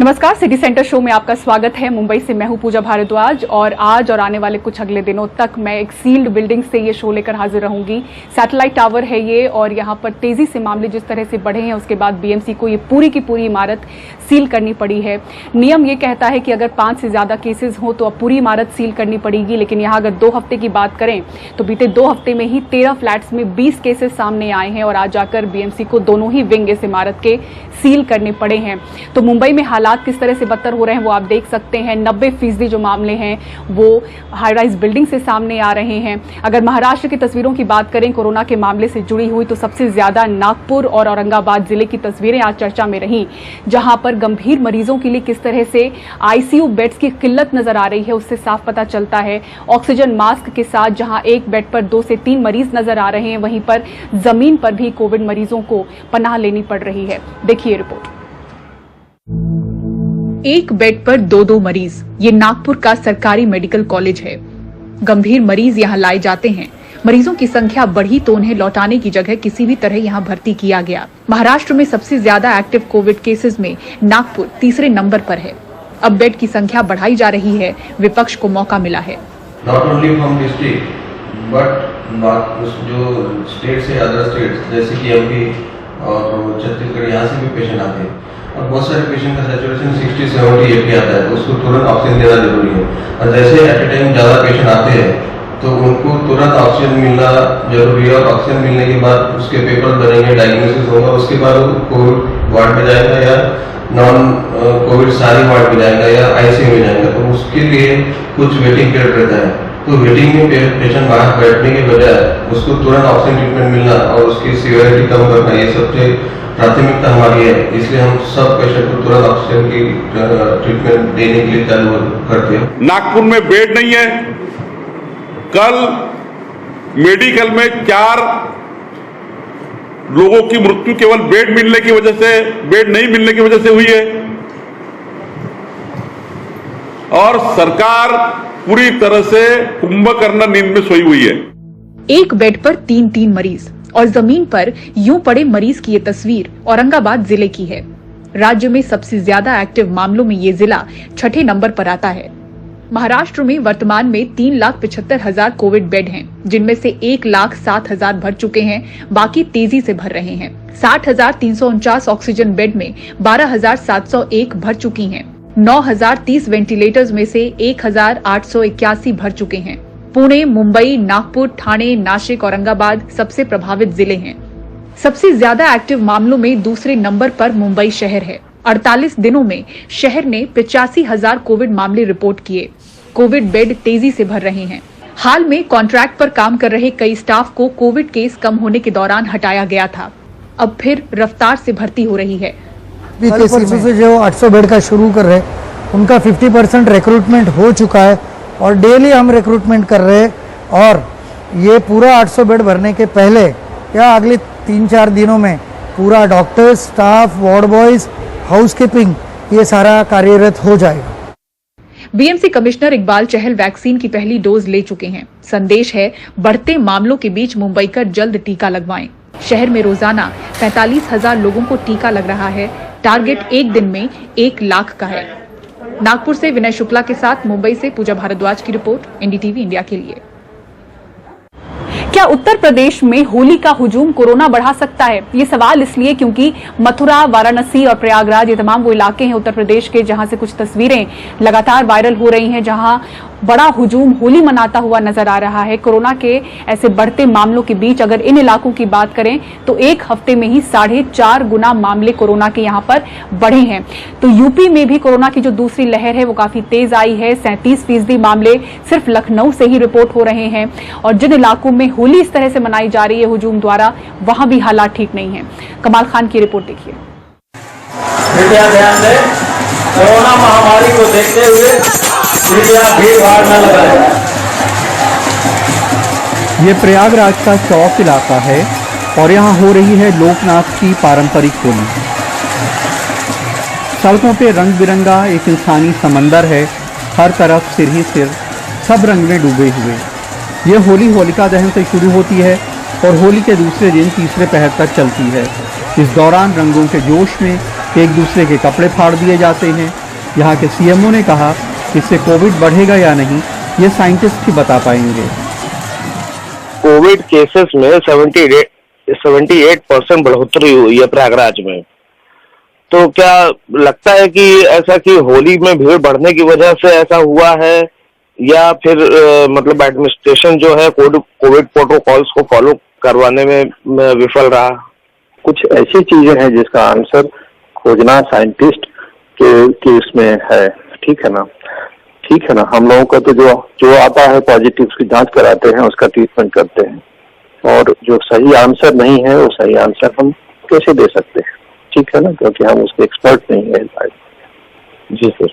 नमस्कार, city centre show में आपका स्वागत है। मुंबई से मैं हूं पूजा भारद्वाज और आज और आने वाले कुछ अगले दिनों तक मैं एक सील्ड बिल्डिंग से ये शो लेकर हाजिर रहूंगी। सैटेलाइट टावर है ये और यहाँ पर तेजी से मामले जिस तरह से बढ़े हैं उसके बाद बीएमसी को ये पूरी की पूरी इमारत सील करनी पड़ी है। नियम ये कहता है कि अगर 5 से ज्यादा केसेस हो तो अब पूरी इमारत सील करनी पड़ेगी, लेकिन यहाँ अगर 2 हफ्ते की बात करें तो बीते 2 हफ्ते में ही 13 फ्लैट्स में 20 केसेस सामने आए हैं और आज जाकर बीएमसी को दोनों ही विंग इस इमारत के सील करने पड़े हैं। तो मुंबई में हालात किस तरह से बदतर हो रहे हैं वो आप देख सकते हैं। 90% जो मामले हैं वो हाई राइज बिल्डिंग से सामने आ रहे हैं। अगर महाराष्ट्र की तस्वीरों की बात करें कोरोना के मामले से जुड़ी हुई तो सबसे ज्यादा नागपुर और औरंगाबाद जिले की तस्वीरें आज चर्चा में रही, जहां पर गंभीर मरीजों के लिए किस तरह से आईसीयू बेड्स की किल्लत नजर आ रही है उससे साफ पता चलता है। ऑक्सीजन मास्क के साथ जहां एक बेड पर 2 से 3 मरीज नजर आ रहे हैं, वहीं पर जमीन पर भी कोविड मरीजों को पनाह लेनी पड़ रही है। देखिए रिपोर्ट। एक बेड पर 2 मरीज, ये नागपुर का सरकारी मेडिकल कॉलेज है। गंभीर मरीज यहाँ लाए जाते हैं। मरीजों की संख्या बढ़ी तो उन्हें लौटाने की जगह किसी भी तरह यहाँ भर्ती किया गया। महाराष्ट्र में सबसे ज्यादा एक्टिव कोविड केसेस में नागपुर तीसरे नंबर पर है। अब बेड की संख्या बढ़ाई जा रही है, विपक्ष को मौका मिला है। Not only from district but जो स्टेट से अदर स्टेट्स जैसे कि एमपी और छत्तीसगढ़, यहाँ से भी पेशेंट आते हैं और बहुत सारे पेशेंट का सैचुरेशन 60-70 80 आता है, तो उसको तुरंत ऑक्सीजन देना जरूरी है। और जैसे एट ए टाइम ज़्यादा पेशेंट आते हैं तो उनको तुरंत ऑक्सीजन मिलना जरूरी है और ऑक्सीजन मिलने के बाद उसके पेपर बनेंगे, डायग्नोसिस होगा, उसके बाद वो कोविड वार्ड में जाएगा या नॉन कोविड सारी वार्ड में जाएगा या आईसीयू में जाएगा। तो उसके लिए कुछ वेटिंग पीरियड रहता है, तो वेटिंग में पेशेंट बाहर बैठने के बजाय उसको तुरंत ऑक्सीजन ट्रीटमेंट मिलना और उसकी सीवियरिटी कम करना, ये सबसे प्राथमिकता हमारी है। इसलिए हम सब पेशेंट को तुरंत ऑक्सीजन की ट्रीटमेंट देने के लिए चालू करते हैं। नागपुर में बेड नहीं है। कल मेडिकल में 4 लोगों की मृत्यु केवल बेड नहीं मिलने की वजह से हुई है और सरकार पूरी तरह से कुंभकर्ण नींद में सोई हुई है। एक बेड पर 3 मरीज और जमीन पर यूं पड़े मरीज की ये तस्वीर औरंगाबाद जिले की है। राज्य में सबसे ज्यादा एक्टिव मामलों में ये जिला 6ठे नंबर पर आता है। महाराष्ट्र में वर्तमान में 3,75,000 कोविड बेड हैं, जिनमें से 1,07,000 भर चुके हैं, बाकी तेजी से भर रहे हैं। 60,349 ऑक्सीजन बेड में 12,701 भर चुकी हैं। 9,030 वेंटिलेटर्स में से 1,881 भर चुके हैं। पुणे, मुंबई, नागपुर, ठाणे, नासिक, औरंगाबाद सबसे प्रभावित जिले हैं। सबसे ज्यादा एक्टिव मामलों में दूसरे नंबर पर मुंबई शहर है। 48 दिनों में शहर ने 85,000 कोविड मामले रिपोर्ट किए। कोविड बेड तेजी से भर रहे हैं। हाल में कॉन्ट्रैक्ट पर काम कर रहे कई स्टाफ को कोविड केस कम होने के दौरान हटाया गया था। अब फिर रफ्तार से भर्ती हो रही है। परसों से जो 800 बेड का शुरू कर रहे उनका 50% रिक्रूटमेंट हो चुका है और डेली हम रिक्रूटमेंट कर रहे हैं और ये पूरा 800 बेड भरने के पहले या अगले 3-4 दिनों में पूरा doctors, staff, ward boys, housekeeping ये सारा कार्यरत हो जाएगा। बीएमसी कमिश्नर इकबाल चहल वैक्सीन की पहली डोज ले चुके हैं। संदेश है, बढ़ते मामलों के बीच मुंबईकर जल्द टीका लगवाएं। शहर में रोजाना 45,000 लोगों को टीका लग रहा है। टारगेट एक दिन में 1 लाख का है। नागपुर से विनय शुक्ला के साथ मुंबई से पूजा भारद्वाज की रिपोर्ट, एनडीटीवी इंडिया के लिए। क्या उत्तर प्रदेश में होली का हुजूम कोरोना बढ़ा सकता है? ये सवाल इसलिए क्योंकि मथुरा, वाराणसी और प्रयागराज ये तमाम वो इलाके हैं उत्तर प्रदेश के जहां से कुछ तस्वीरें लगातार वायरल हो रही हैं, जहां बड़ा हुजूम होली मनाता हुआ नजर आ रहा है। कोरोना के ऐसे बढ़ते मामलों के बीच अगर इन इलाकों की बात करें तो एक हफ्ते में ही 4.5 गुना मामले कोरोना के यहां पर बढ़े हैं। तो यूपी में भी कोरोना की जो दूसरी लहर है वो काफी तेज आई है। 37% मामले सिर्फ लखनऊ से ही रिपोर्ट हो रहे हैं और जिन इलाकों में होली इस तरह से मनाई जा रही है हुजूम द्वारा, वहां भी हालात ठीक नहीं है। कमाल खान की रिपोर्ट देखिए। कृपया ध्यान दें, कोरोना महामारी को देखते हुए कृपया भीड़ भाड़ न लगाएं। ये प्रयागराज का चौक इलाका है और यहाँ हो रही है लोकनाथ की पारंपरिक होली। सड़कों पे रंग बिरंगा एक इंसानी समंदर है, हर तरफ सिर ही सिर, सब रंग में डूबे हुए। ये होली होलिका दहन से शुरू होती है और होली के दूसरे दिन तीसरे पहर तक चलती है। इस दौरान रंगों के जोश में एक दूसरे के कपड़े फाड़ दिए जाते हैं। यहाँ के सीएमओ ने कहा कि इससे कोविड बढ़ेगा या नहीं, ये साइंटिस्ट ही बता पाएंगे। कोविड केसेस में 78% बढ़ोतरी हुई है प्रयागराज में। तो क्या लगता है कि ऐसा कि होली में भीड़ बढ़ने की वजह से ऐसा हुआ है, या फिर मतलब एडमिनिस्ट्रेशन जो है कोविड प्रोटोकॉल्स को फॉलो करवाने में विफल रहा? कुछ ऐसी चीजें हैं जिसका आंसर खोजना साइंटिस्ट के इसमें है। ठीक है ना, हम लोगों का तो जो आता है पॉजिटिव उसकी जांच कराते हैं, उसका ट्रीटमेंट करते हैं, और जो सही आंसर नहीं है वो सही आंसर हम कैसे दे सकते हैं? ठीक है ना, क्योंकि हम उसके एक्सपर्ट नहीं है। जी सर।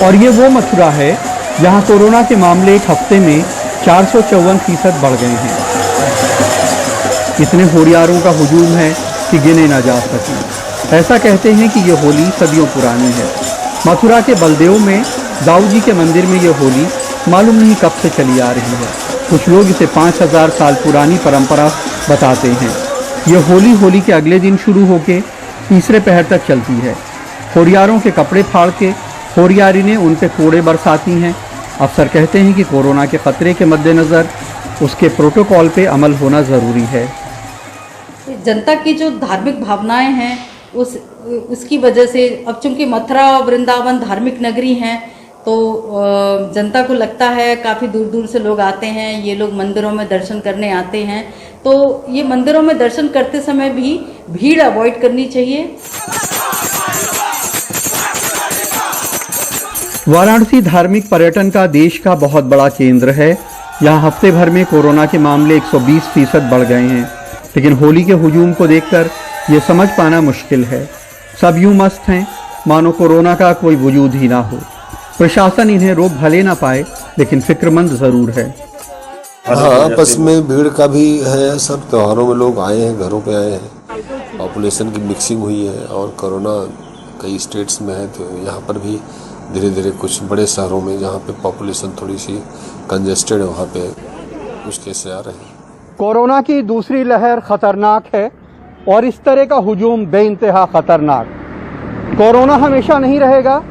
और ये वो मथुरा है जहां कोरोना के मामले एक हफ्ते में 454% बढ़ गए हैं। इतने होरियारों का हुजूम है कि गिने ना जा सके। ऐसा कहते हैं कि ये होली सदियों पुरानी है। मथुरा के बलदेव में दाऊ जी के मंदिर में ये होली मालूम नहीं कब से चली आ रही है। कुछ लोग इसे 5000 साल पुरानी परंपरा बताते हैं। ये होली के अगले दिन शुरू होके तीसरे पहर तक चलती है। होरियारों के कपड़े फाड़ के होरियारी ने उन पे कोड़े बरसाती हैं। अफसर कहते हैं कि कोरोना के खतरे के मद्देनज़र उसके प्रोटोकॉल पे अमल होना ज़रूरी है। जनता की जो धार्मिक भावनाएं हैं उसकी वजह से, अब चूंकि मथुरा और वृंदावन धार्मिक नगरी हैं, तो जनता को लगता है काफ़ी दूर दूर से लोग आते हैं, ये लोग मंदिरों में दर्शन करने आते हैं, तो ये मंदिरों में दर्शन करते समय भी भीड़ अवॉइड करनी चाहिए। वाराणसी धार्मिक पर्यटन का देश का बहुत बड़ा केंद्र है। यहाँ हफ्ते भर में कोरोना के मामले 120% बढ़ गए हैं, लेकिन होली के हुजूम को देखकर ये समझ पाना मुश्किल है। सब यूं मस्त हैं मानो कोरोना का कोई वजूद ही ना हो। प्रशासन इन्हें रोक भले ना पाए, लेकिन फिक्रमंद जरूर है। हाँ, आपस में भीड़ का भी है। सब त्योहारों में लोग आए हैं, घरों पे आए हैं, पॉपुलेशन की मिक्सिंग हुई है, और कोरोना कई स्टेट्स में है, तो यहाँ पर भी धीरे धीरे कुछ बड़े शहरों में जहाँ पे पॉपुलेशन थोड़ी सी कंजेस्टेड है, वहाँ पे कुछ केस आ रहे हैं। कोरोना की दूसरी लहर खतरनाक है, और इस तरह का हुजूम बेइंतहा खतरनाक। कोरोना हमेशा नहीं रहेगा,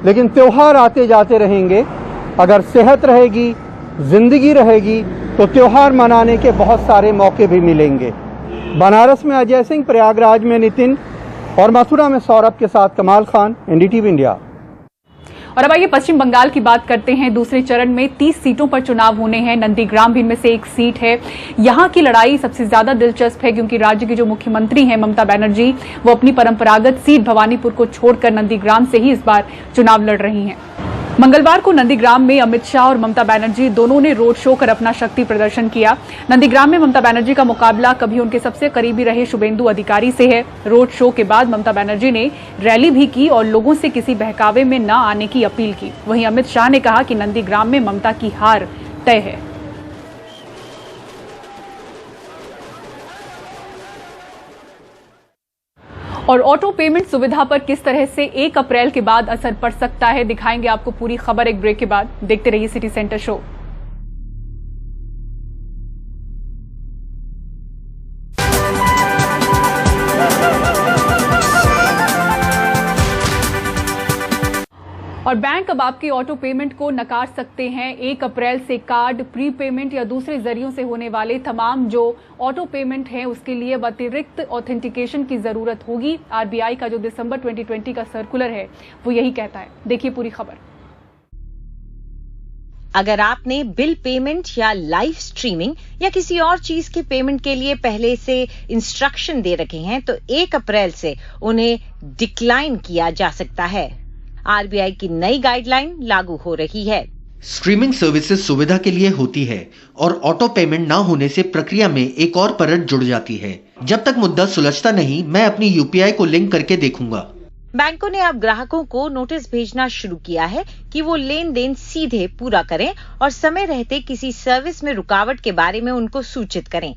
लेकिन त्योहार आते जाते रहेंगे। अगर सेहत रहेगी, जिंदगी रहेगी, तो त्योहार मनाने के बहुत सारे मौके भी मिलेंगे। बनारस में अजय सिंह, प्रयागराज में नितिन और मथुरा में सौरभ के साथ कमाल खान, एनडीटीवी इंडिया। और अब आइए पश्चिम बंगाल की बात करते हैं। दूसरे चरण में 30 सीटों पर चुनाव होने हैं। नंदीग्राम भी इनमें से एक सीट है। यहाँ की लड़ाई सबसे ज्यादा दिलचस्प है, क्योंकि राज्य की जो मुख्यमंत्री हैं ममता बनर्जी, वो अपनी परंपरागत सीट भवानीपुर को छोड़कर नंदीग्राम से ही इस बार चुनाव लड़ रही हैं। मंगलवार को नंदीग्राम में अमित शाह और ममता बनर्जी दोनों ने रोड शो कर अपना शक्ति प्रदर्शन किया। नंदीग्राम में ममता बनर्जी का मुकाबला कभी उनके सबसे करीबी रहे शुभेंदु अधिकारी से है। रोड शो के बाद ममता बनर्जी ने रैली भी की और लोगों से किसी बहकावे में न आने की अपील की। वहीं अमित शाह ने कहा कि नंदीग्राम में ममता की हार तय है। और ऑटो पेमेंट सुविधा पर किस तरह से 1 अप्रैल के बाद असर पड़ सकता है, दिखाएंगे आपको पूरी खबर एक ब्रेक के बाद। देखते रहिए सिटी सेंटर शो। और बैंक अब आपके ऑटो पेमेंट को नकार सकते हैं। 1 अप्रैल से कार्ड, प्री पेमेंट या दूसरे जरियों से होने वाले तमाम जो ऑटो पेमेंट हैं उसके लिए अतिरिक्त ऑथेंटिकेशन की जरूरत होगी। आरबीआई का जो दिसंबर 2020 का सर्कुलर है वो यही कहता है। देखिए पूरी खबर। अगर आपने बिल पेमेंट या लाइव स्ट्रीमिंग या किसी और चीज के पेमेंट के लिए पहले से इंस्ट्रक्शन दे रखे हैं तो 1 अप्रैल से उन्हें डिक्लाइन किया जा सकता है। आरबीआई की नई गाइडलाइन लागू हो रही है। स्ट्रीमिंग सर्विसेज सुविधा के लिए होती है और ऑटो पेमेंट ना होने से प्रक्रिया में एक और परत जुड़ जाती है। जब तक मुद्दा सुलझता नहीं, मैं अपनी यूपीआई को लिंक करके देखूंगा। बैंकों ने अब ग्राहकों को नोटिस भेजना शुरू किया है कि वो लेन देन सीधे पूरा करें और समय रहते किसी सर्विस में रुकावट के बारे में उनको सूचित करें।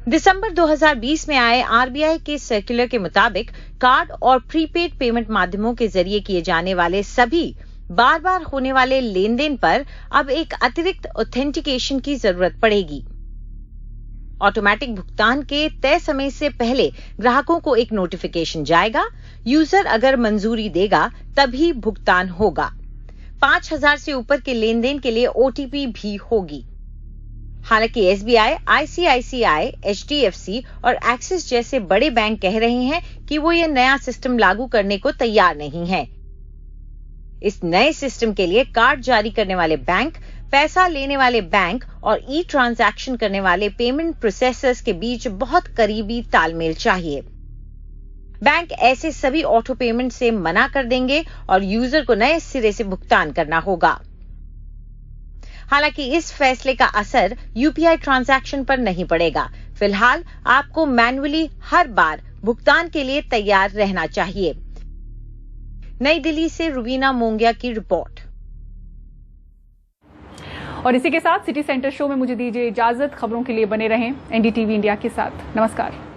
दिसंबर 2020 में आए आरबीआई के सर्कुलर के मुताबिक कार्ड और प्रीपेड पेमेंट माध्यमों के जरिए किए जाने वाले सभी बार बार होने वाले लेन देन पर अब एक अतिरिक्त ऑथेंटिकेशन की जरूरत पड़ेगी। ऑटोमेटिक भुगतान के तय समय से पहले ग्राहकों को एक नोटिफिकेशन जाएगा। यूजर अगर मंजूरी देगा तभी भुगतान होगा। 5,000 से ऊपर के लेन देन के लिए ओटीपी भी होगी। हालांकि एसबीआई, आईसीआईसीआई, एचडीएफसी और एक्सिस जैसे बड़े बैंक कह रहे हैं कि वो ये नया सिस्टम लागू करने को तैयार नहीं है। इस नए सिस्टम के लिए कार्ड जारी करने वाले बैंक, पैसा लेने वाले बैंक और ई ट्रांजैक्शन करने वाले पेमेंट प्रोसेसर्स के बीच बहुत करीबी तालमेल चाहिए। बैंक ऐसे सभी ऑटो पेमेंट से मना कर देंगे और यूजर को नए सिरे से भुगतान करना होगा। हालांकि इस फैसले का असर यूपीआई ट्रांजैक्शन पर नहीं पड़ेगा। फिलहाल आपको मैन्युअली हर बार भुगतान के लिए तैयार रहना चाहिए। नई दिल्ली से रुबीना मोंगिया की रिपोर्ट। और इसी के साथ सिटी सेंटर शो में मुझे दीजिए इजाजत। खबरों के लिए बने रहें एनडीटीवी इंडिया के साथ। नमस्कार।